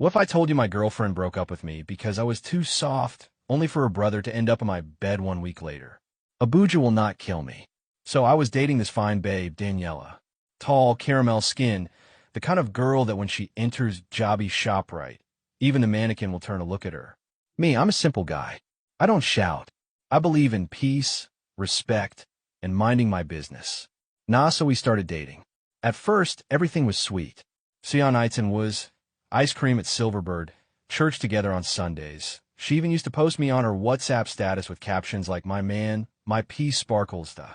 What if I told you my girlfriend broke up with me because I was too soft, only for her brother to end up in my bed 1 week later? Abuja will not kill me. So I was dating this fine babe, Daniela. Tall, caramel skin, the kind of girl that when she enters Jobby ShopRite, even the mannequin will turn to look at her. Me, I'm a simple guy. I don't shout. I believe in peace, respect, and minding my business. So we started dating. At first, everything was sweet. Sion nights and was ice cream at Silverbird, church together on Sundays. She even used to post me on her WhatsApp status with captions like, "My man, my peace sparkles da."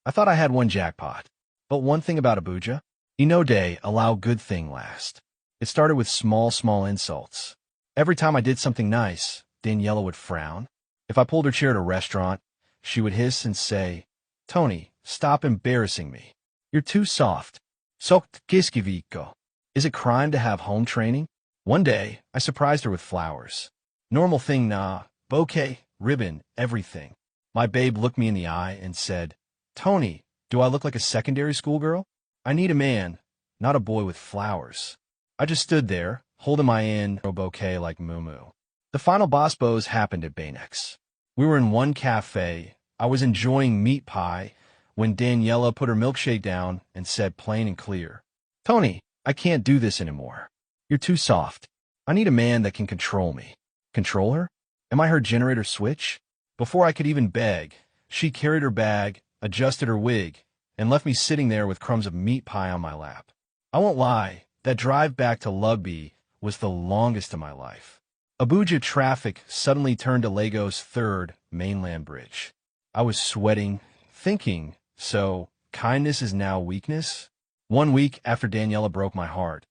I thought I had one jackpot. But one thing about Abuja, no day allow good thing last. It started with small insults. Every time I did something nice, Daniela would frown. If I pulled her chair at a restaurant, she would hiss and say, "Tony, stop embarrassing me. You're too soft." Sokt kiskiviko. Is it crime to have home training? One day, I surprised her with flowers. Normal thing, nah, bouquet, ribbon, everything. My babe looked me in the eye and said, "Tony, do I look like a secondary school girl? I need a man, not a boy with flowers." I just stood there, holding my bouquet like moo. The final boss bows happened at Banex. We were in one cafe. I was enjoying meat pie when Daniela put her milkshake down and said plain and clear, "Tony, I can't do this anymore. You're too soft. I need a man that can control me." Control her? Am I her generator switch? Before I could even beg, she carried her bag, adjusted her wig, and left me sitting there with crumbs of meat pie on my lap. I won't lie, that drive back to Lugby was the longest of my life. Abuja traffic suddenly turned to Lagos' third mainland bridge. I was sweating, thinking, so kindness is now weakness? 1 week after Daniela broke my heart,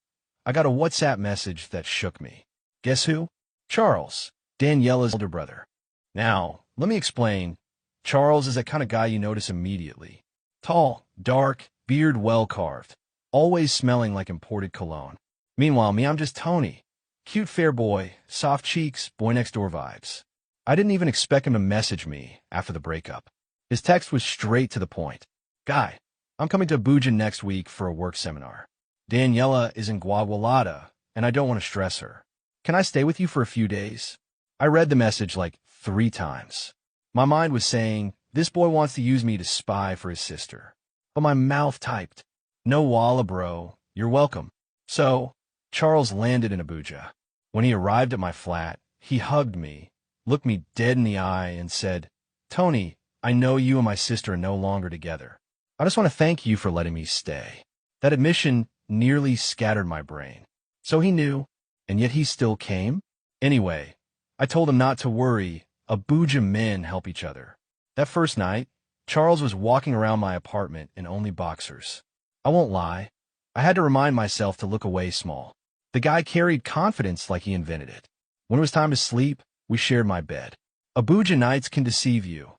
I got a WhatsApp message that shook me. Guess who? Charles, Daniela's older brother. Now, let me explain. Charles is that kind of guy you notice immediately. Tall, dark, beard well carved, always smelling like imported cologne. Meanwhile, me, I'm just Tony. Cute fair boy, soft cheeks, boy next door vibes. I didn't even expect him to message me after the breakup. His text was straight to the point. "Guy, I'm coming to Abuja next week for a work seminar. Daniela is in Guagualada, and I don't want to stress her. Can I stay with you for a few days?" I read the message like 3 times. My mind was saying, this boy wants to use me to spy for his sister. But my mouth typed, "No wahala, bro. You're welcome." So, Charles landed in Abuja. When he arrived at my flat, he hugged me, looked me dead in the eye, and said, "Tony, I know you and my sister are no longer together. I just want to thank you for letting me stay." That admission nearly scattered my brain. So he knew, and yet he still came? Anyway, I told him not to worry. Abuja men help each other. That first night, Charles was walking around my apartment in only boxers. I won't lie. I had to remind myself to look away small. The guy carried confidence like he invented it. When it was time to sleep, we shared my bed. Abuja nights can deceive you.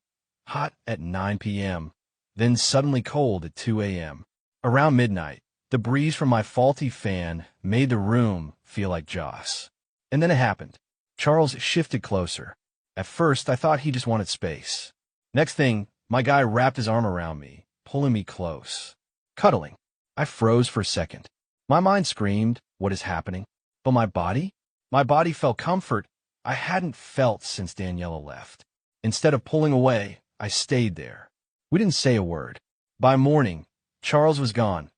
Hot at 9 p.m., then suddenly cold at 2 a.m. Around midnight, the breeze from my faulty fan made the room feel like Joss. And then it happened. Charles shifted closer. At first, I thought he just wanted space. Next thing, my guy wrapped his arm around me, pulling me close. Cuddling. I froze for a second. My mind screamed, "What is happening?" But my body? My body felt comfort I hadn't felt since Daniela left. Instead of pulling away, I stayed there. We didn't say a word. By morning, Charles was gone,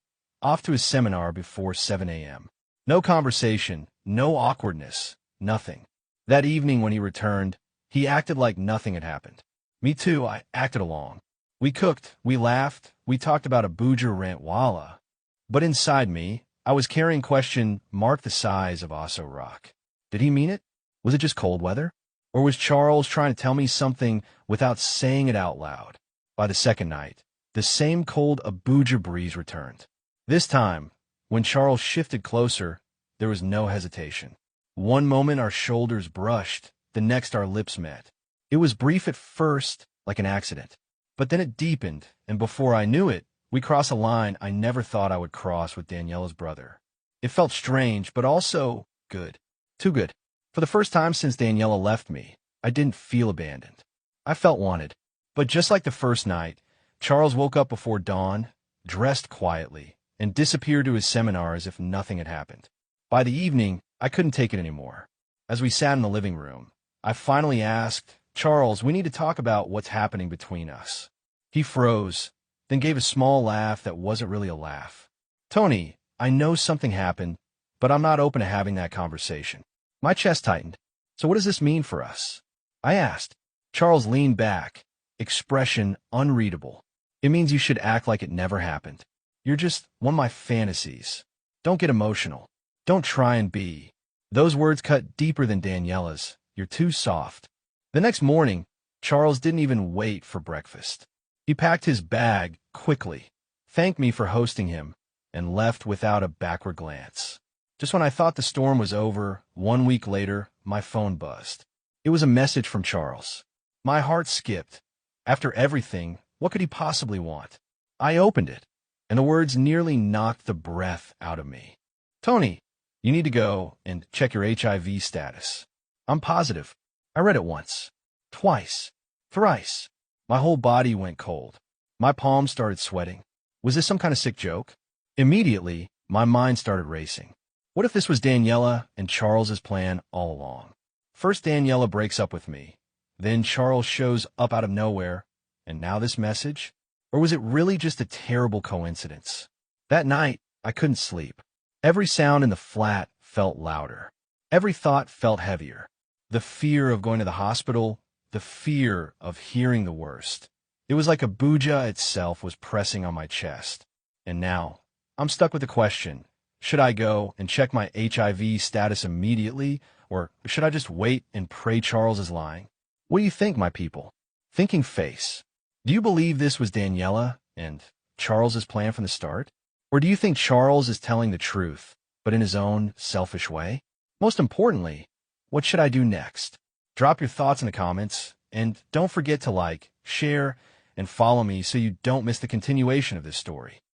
off to his seminar before 7 a.m. No conversation, no awkwardness, nothing. That evening when he returned, he acted like nothing had happened. Me too, I acted along. We cooked, we laughed, we talked about Abuja rent walla. But inside me, I was carrying question mark the size of Osso Rock. Did he mean it? Was it just cold weather? Or was Charles trying to tell me something without saying it out loud? By the second night, the same cold Abuja breeze returned. This time, when Charles shifted closer, there was no hesitation. One moment our shoulders brushed, the next our lips met. It was brief at first, like an accident. But then it deepened, and before I knew it, we crossed a line I never thought I would cross with Daniela's brother. It felt strange, but also good. Too good. For the first time since Daniela left me, I didn't feel abandoned. I felt wanted. But just like the first night, Charles woke up before dawn, dressed quietly, and disappeared to his seminar as if nothing had happened. By the evening, I couldn't take it anymore. As we sat in the living room, I finally asked, Charles, we need to talk about what's happening between us. He froze, then gave a small laugh that wasn't really a laugh. Tony, I know something happened, but I'm not open to having that conversation. My chest tightened. So what does this mean for us? I asked. Charles leaned back, expression unreadable. It means you should act like it never happened. You're just one of my fantasies. Don't get emotional. Don't try and be. Those words cut deeper than Daniella's. You're too soft. The next morning, Charles didn't even wait for breakfast. He packed his bag quickly, thanked me for hosting him, and left without a backward glance. Just when I thought the storm was over, 1 week later, my phone buzzed. It was a message from Charles. My heart skipped. After everything, what could he possibly want? I opened it, and the words nearly knocked the breath out of me. Tony, you need to go and check your HIV status. I'm positive. I read it once, twice, thrice. My whole body went cold. My palms started sweating. Was this some kind of sick joke? Immediately, my mind started racing. What if this was Daniella and Charles's plan all along? First, Daniella breaks up with me. Then Charles shows up out of nowhere. And now this message? Or was it really just a terrible coincidence? That night, I couldn't sleep. Every sound in the flat felt louder. Every thought felt heavier. The fear of going to the hospital, the fear of hearing the worst. It was like Abuja itself was pressing on my chest. And now, I'm stuck with the question, should I go and check my HIV status immediately, or should I just wait and pray Charles is lying? What do you think, my people? Thinking face. Do you believe this was Daniella and Charles's plan from the start? Or do you think Charles is telling the truth, but in his own selfish way? Most importantly, what should I do next? Drop your thoughts in the comments, and don't forget to like, share, and follow me so you don't miss the continuation of this story.